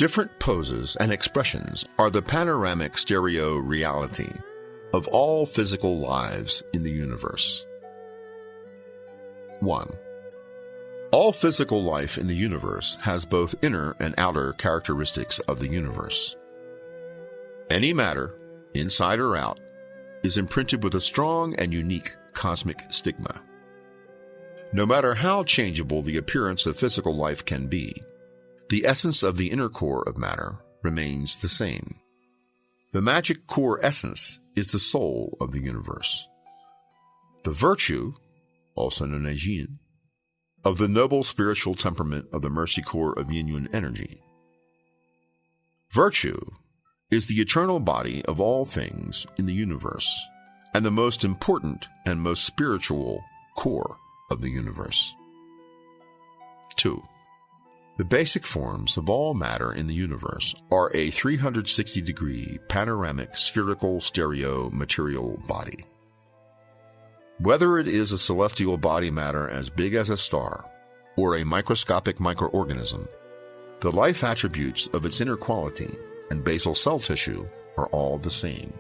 Different poses and expressions are the panoramic stereo reality of all physical lives in the universe. 1. All physical life in the universe has both inner and outer characteristics of the universe. Any matter, inside or out, is imprinted with a strong and unique cosmic stigma. No matter how changeable the appearance of physical life can be, the essence of the inner core of matter remains the same. The magic core essence is the soul of the universe. The virtue, also known as yin, of the noble spiritual temperament of the mercy core of yin energy. Virtue is the eternal body of all things in the universe and the most important and most spiritual core of the universe. 2. The basic forms of all matter in the universe are a 360-degree panoramic spherical stereo material body. Whether it is a celestial body matter as big as a star or a microscopic microorganism, the life attributes of its inner quality and basal cell tissue are all the same.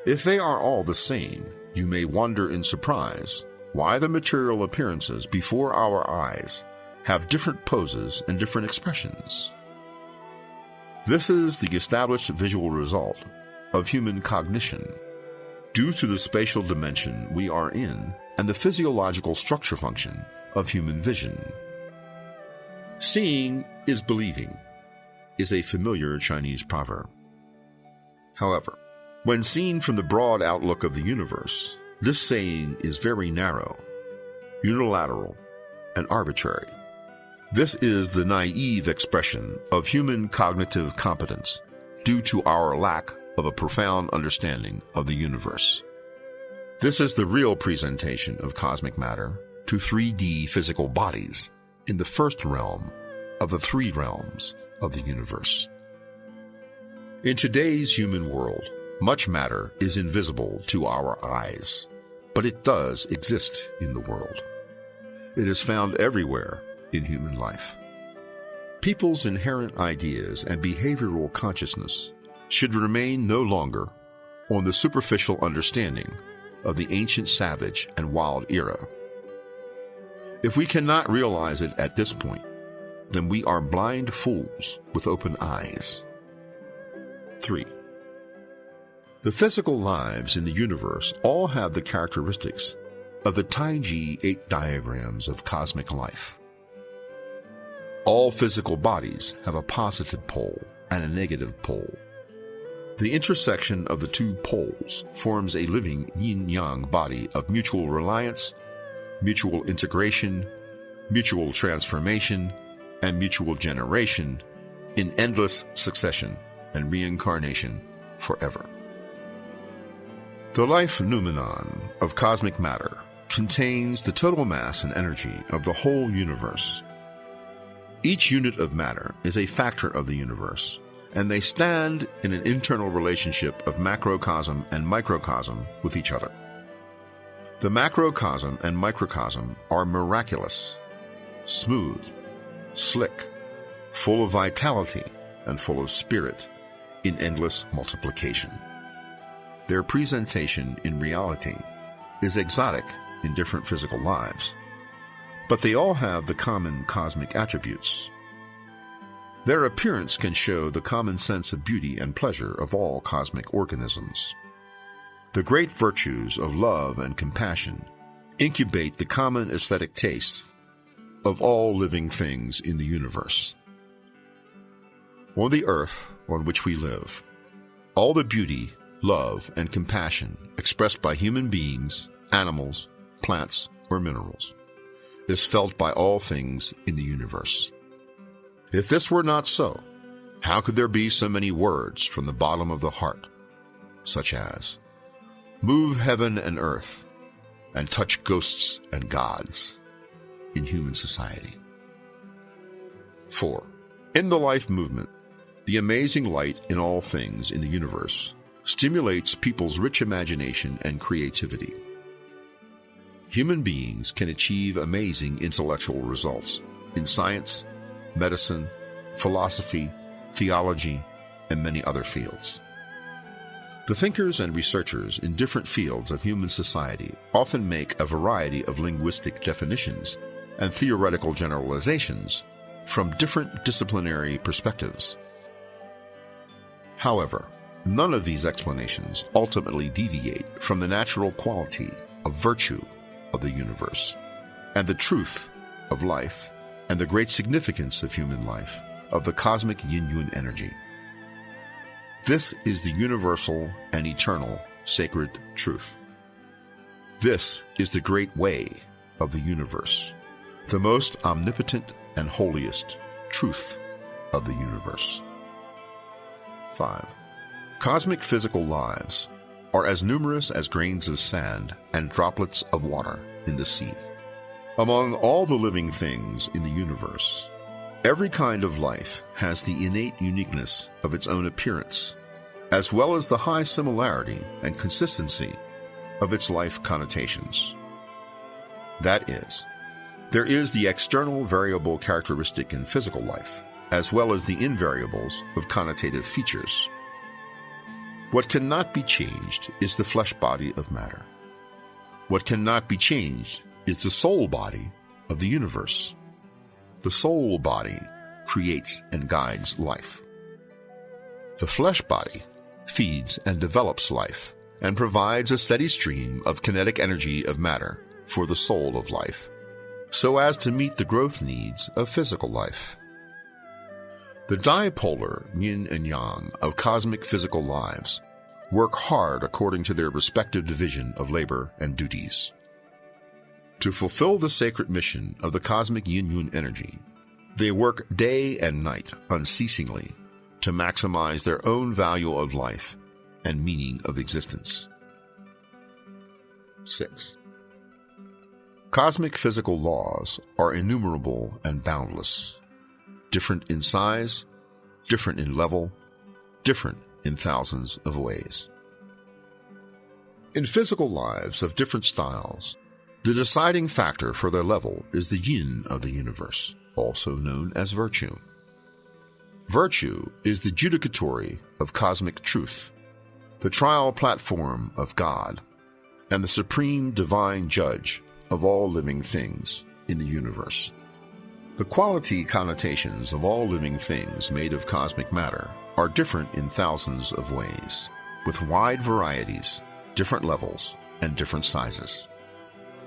If they are all the same, you may wonder in surprise why the material appearances before our eyes have different poses and different expressions. This is the established visual result of human cognition, due to the spatial dimension we are in and the physiological structure function of human vision. Seeing is believing is a familiar Chinese proverb. However, when seen from the broad outlook of the universe, this saying is very narrow, unilateral, and arbitrary. This is the naive expression of human cognitive competence due to our lack of a profound understanding of the universe. This is the real presentation of cosmic matter to 3D physical bodies in the first realm of the 3 realms of the universe. In today's human world, much matter is invisible to our eyes, but it does exist in the world. It is found everywhere in human life. People's inherent ideas and behavioral consciousness should remain no longer on the superficial understanding of the ancient savage and wild era. If we cannot realize it at this point, then we are blind fools with open eyes. 3. The physical lives in the universe all have the characteristics of the Taiji 8 diagrams of cosmic life. All physical bodies have a positive pole and a negative pole. The intersection of the 2 poles forms a living yin-yang body of mutual reliance, mutual integration, mutual transformation, and mutual generation in endless succession and reincarnation forever. The life noumenon of cosmic matter contains the total mass and energy of the whole universe. Each unit of matter is a factor of the universe, and they stand in an internal relationship of macrocosm and microcosm with each other. The macrocosm and microcosm are miraculous, smooth, slick, full of vitality, and full of spirit in endless multiplication. Their presentation in reality is exotic in different physical lives, but they all have the common cosmic attributes. Their appearance can show the common sense of beauty and pleasure of all cosmic organisms. The great virtues of love and compassion incubate the common aesthetic taste of all living things in the universe. On the earth on which we live, all the beauty, love, and compassion expressed by human beings, animals, plants, or minerals is felt by all things in the universe. If this were not so, how could there be so many words from the bottom of the heart, such as, "Move heaven and earth, and touch ghosts and gods," in human society? 4. In the life movement, the amazing light in all things in the universe stimulates people's rich imagination and creativity. Human beings can achieve amazing intellectual results in science, medicine, philosophy, theology, and many other fields. The thinkers and researchers in different fields of human society often make a variety of linguistic definitions and theoretical generalizations from different disciplinary perspectives. However, none of these explanations ultimately deviate from the natural quality of virtue of the universe and the truth of life and the great significance of human life, of the cosmic yin-yun energy. This is the universal and eternal sacred truth. This is the great way of the universe, the most omnipotent and holiest truth of the universe. 5. Cosmic physical lives are as numerous as grains of sand and droplets of water in the sea. Among all the living things in the universe, every kind of life has the innate uniqueness of its own appearance, as well as the high similarity and consistency of its life connotations. That is, there is the external variable characteristic in physical life, as well as the invariables of connotative features. What cannot be changed is the flesh body of matter. What cannot be changed is the soul body of the universe. The soul body creates and guides life. The flesh body feeds and develops life and provides a steady stream of kinetic energy of matter for the soul of life, so as to meet the growth needs of physical life. The dipolar yin and yang of cosmic physical lives work hard according to their respective division of labor and duties. To fulfill the sacred mission of the cosmic yin-yun energy, they work day and night unceasingly to maximize their own value of life and meaning of existence. 6. Cosmic physical laws are innumerable and boundless, different in size, different in level, different in thousands of ways. In physical lives of different styles, the deciding factor for their level is the yin of the universe, also known as virtue. Virtue is the judicatory of cosmic truth, the trial platform of God, and the supreme divine judge of all living things in the universe. The quality connotations of all living things made of cosmic matter are different in thousands of ways, with wide varieties, different levels, and different sizes.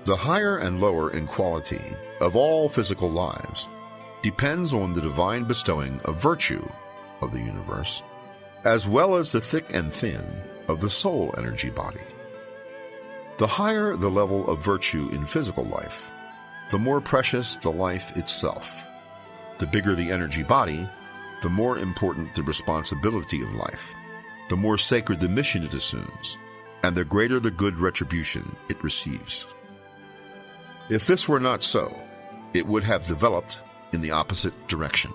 The higher and lower in quality of all physical lives depends on the divine bestowing of virtue of the universe, as well as the thick and thin of the soul energy body. The higher the level of virtue in physical life, the more precious the life itself. The bigger the energy body, the more important the responsibility of life, the more sacred the mission it assumes, and the greater the good retribution it receives. If this were not so, it would have developed in the opposite direction.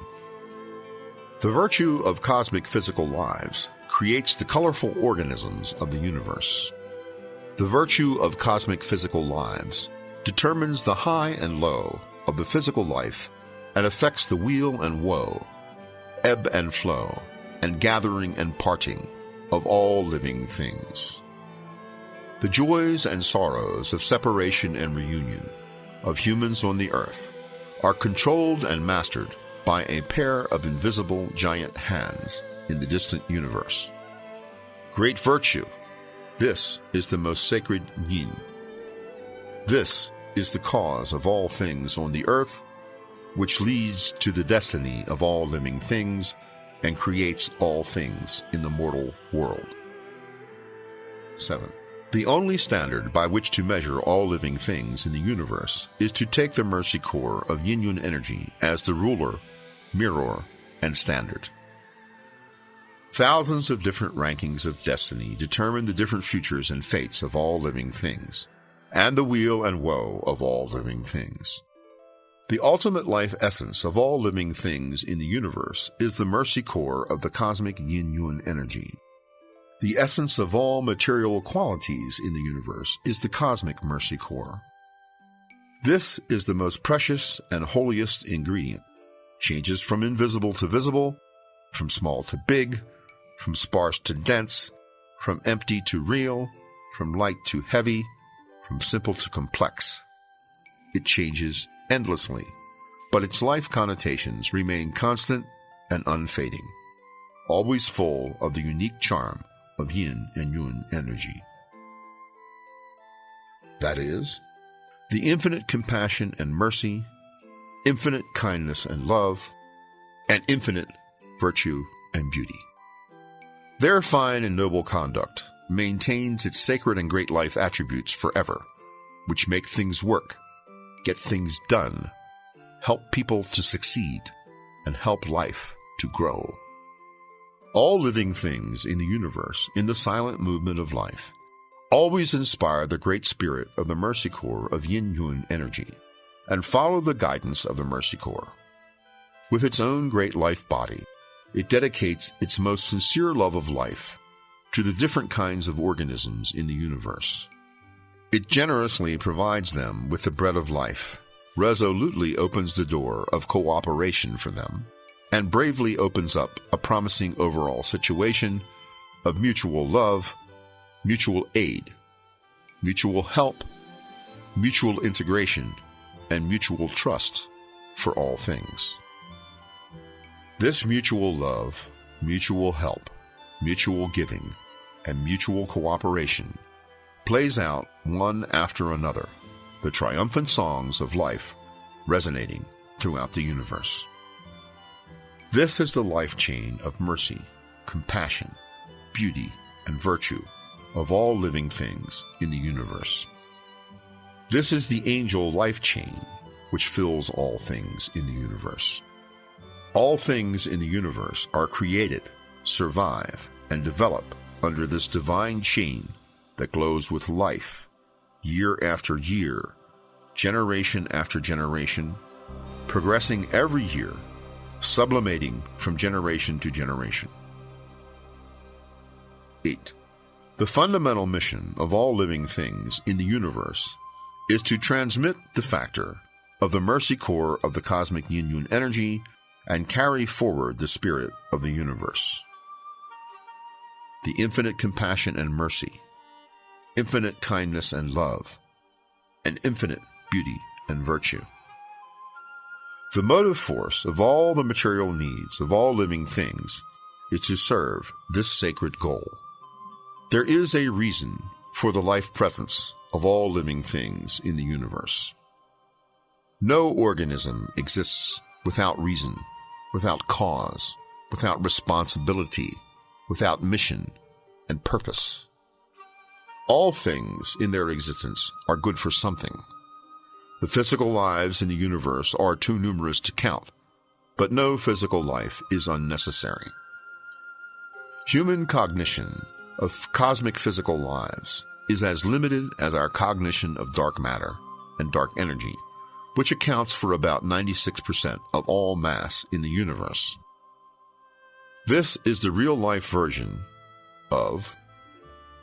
The virtue of cosmic physical lives creates the colorful organisms of the universe. The virtue of cosmic physical lives determines the high and low of the physical life and affects the weal and woe, ebb and flow, and gathering and parting of all living things. The joys and sorrows of separation and reunion of humans on the earth are controlled and mastered by a pair of invisible giant hands in the distant universe. Great virtue, this is the most sacred yin. This is the cause of all things on the earth, which leads to the destiny of all living things and creates all things in the mortal world. 7. The only standard by which to measure all living things in the universe is to take the mercy core of yin-yun energy as the ruler, mirror, and standard. Thousands of different rankings of destiny determine the different futures and fates of all living things, and the weal and woe of all living things. The ultimate life essence of all living things in the universe is the mercy core of the cosmic yin-yun energy. The essence of all material qualities in the universe is the cosmic mercy core. This is the most precious and holiest ingredient, changes from invisible to visible, from small to big, from sparse to dense, from empty to real, from light to heavy, from simple to complex. It changes endlessly, but its life connotations remain constant and unfading, always full of the unique charm of yin and yang energy. That is, the infinite compassion and mercy, infinite kindness and love, and infinite virtue and beauty. Their fine and noble conduct maintains its sacred and great life attributes forever, which make things work, get things done, help people to succeed, and help life to grow. All living things in the universe, in the silent movement of life, always inspire the great spirit of the Mercy Core of Yin-Yun energy and follow the guidance of the Mercy Core. With its own great life body, it dedicates its most sincere love of life to the different kinds of organisms in the universe. It generously provides them with the bread of life, resolutely opens the door of cooperation for them, and bravely opens up a promising overall situation of mutual love, mutual aid, mutual help, mutual integration, and mutual trust for all things. This mutual love, mutual help, mutual giving, and mutual cooperation plays out one after another, the triumphant songs of life resonating throughout the universe. This is the life chain of mercy, compassion, beauty, and virtue of all living things in the universe. This is the angel life chain which fills all things in the universe. All things in the universe are created, survive, and develop under this divine chain that glows with life, year after year, generation after generation, progressing every year, sublimating from generation to generation. 8. The fundamental mission of all living things in the universe is to transmit the factor of the Mercy Core of the cosmic Yin-Yun energy and carry forward the spirit of the universe. The infinite compassion and mercy, infinite kindness and love, and infinite beauty and virtue. The motive force of all the material needs of all living things is to serve this sacred goal. There is a reason for the life presence of all living things in the universe. No organism exists without reason, without cause, without responsibility, without mission and purpose. All things in their existence are good for something. The physical lives in the universe are too numerous to count, but no physical life is unnecessary. Human cognition of cosmic physical lives is as limited as our cognition of dark matter and dark energy, which accounts for about 96% of all mass in the universe. This is the real-life version of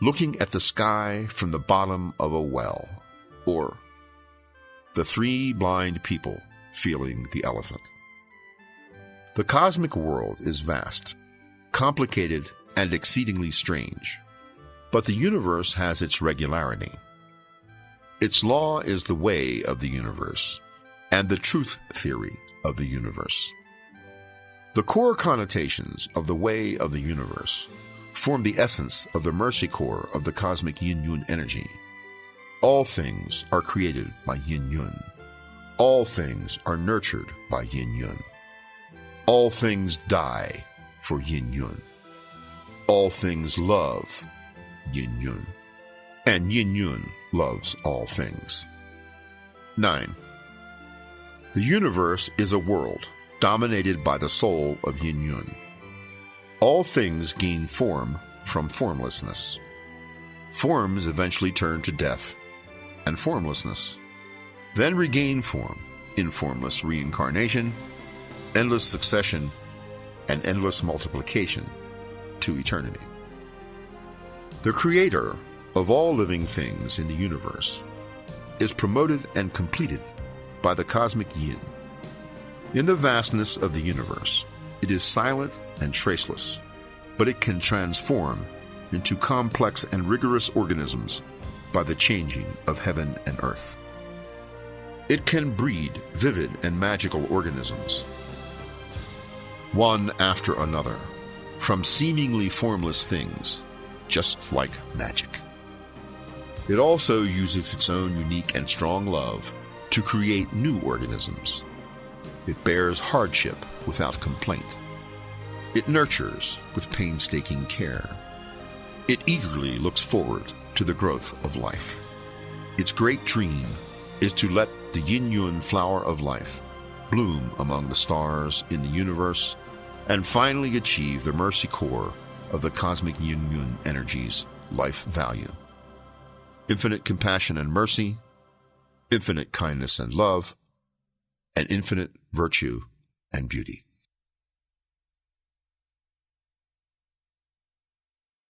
looking at the sky from the bottom of a well, or the three blind people feeling the elephant. The cosmic world is vast, complicated, and exceedingly strange, but the universe has its regularity. Its law is the way of the universe, and the truth theory of the universe. The core connotations of the way of the universe form the essence of the Mercy Core of the cosmic Yin-Yun energy. All things are created by Yin-Yun. All things are nurtured by Yin-Yun. All things die for Yin-Yun. All things love Yin-Yun. And Yin-Yun loves all things. 9. The universe is a world dominated by the soul of Yin-Yun. All things gain form from formlessness. Forms eventually turn to death and formlessness, then regain form in formless reincarnation, endless succession, and endless multiplication to eternity. The creator of all living things in the universe is promoted and completed by the cosmic yin. In the vastness of the universe, It is silent and traceless, but it can transform into complex and rigorous organisms by the changing of heaven and earth. It can breed vivid and magical organisms, one after another, from seemingly formless things, just like magic. It also uses its own unique and strong love to create new organisms. It bears hardship without complaint. It nurtures with painstaking care. It eagerly looks forward to the growth of life. Its great dream is to let the yin-yun flower of life bloom among the stars in the universe and finally achieve the mercy core of the cosmic yin-yun energy's life value. Infinite compassion and mercy, infinite kindness and love, and infinite virtue and beauty.